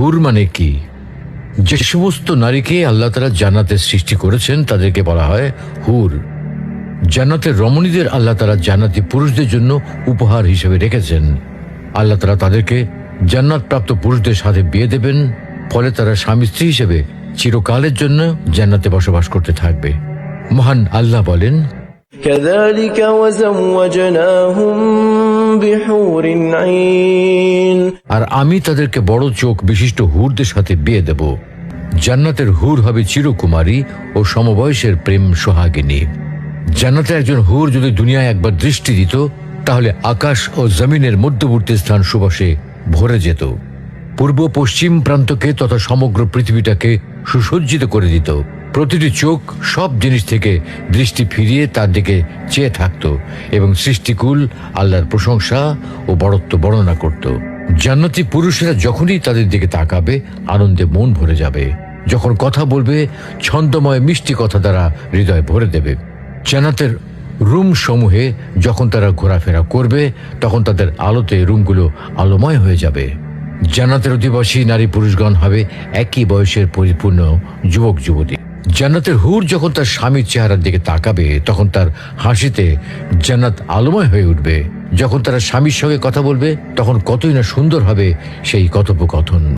হুর মানে কি? যে সমস্ত নারীকে আল্লাহ তাআলা জান্নাতে সৃষ্টি করেছেন তাদেরকে বলা হয় হুর। জান্নাতের রমণীদের আল্লাহ তাআলা জান্নাতি পুরুষদের জন্য উপহার হিসেবে রেখেছেন। আল্লাহ তাআলা তাদেরকে জান্নাত প্রাপ্ত পুরুষদের সাথে বিয়ে দেবেন, ফলে তারা স্বামী স্ত্রী হিসেবে চিরকালের জন্য জান্নাতে বসবাস করতে থাকবে। মহান আল্লাহ বলেন, كذلك وزوجناهم بحور عين। আর আমি তাদেরকে বড় চোখ বিশিষ্ট হুরদের সাথে বিয়ে দেব। জান্নাতের হুর হবে চিরকুমারী ও সমবয়সের প্রেম সোহাগিনী। জান্নাতে একজন হুর যদি দুনিয়ায় একবার দৃষ্টি দিত, তাহলে আকাশ ও জমিনের মধ্যবর্তী স্থান সুবাসে ভরে যেত। পূর্ব পশ্চিম প্রান্তকে তথা সমগ্র পৃথিবীটাকে সুসজ্জিত করে দিত। প্রতিটি চোখ সব জিনিস থেকে দৃষ্টি ফিরিয়ে তার দিকে চেয়ে থাকত এবং সৃষ্টিকুল আল্লাহর প্রশংসা ও বড়ত্ব বর্ণনা করত। জান্নাতি পুরুষেরা যখনই তাদের দিকে তাকাবে, আনন্দে মন ভরে যাবে। যখন কথা বলবে, ছন্দময় মিষ্টি কথা দ্বারা হৃদয় ভরে দেবে। জান্নাতের রুম সমূহে যখন তারা ঘোরাফেরা করবে, তখন তাদের আলোতে রুমগুলো আলোময় হয়ে যাবে। জান্নাতের অধিবাসী নারী পুরুষগণ হবে একই বয়সের পরিপূর্ণ যুবক যুবতী। জান্নাতের হুর যখন তার স্বামীর চেহারার দিকে তাকাবে, তখন তার হাসিতে জান্নাত আলোময় হয়ে উঠবে। যখন তারা স্বামীর সঙ্গে কথা বলবে, তখন কতই না সুন্দর হবে সেই কথোপকথন।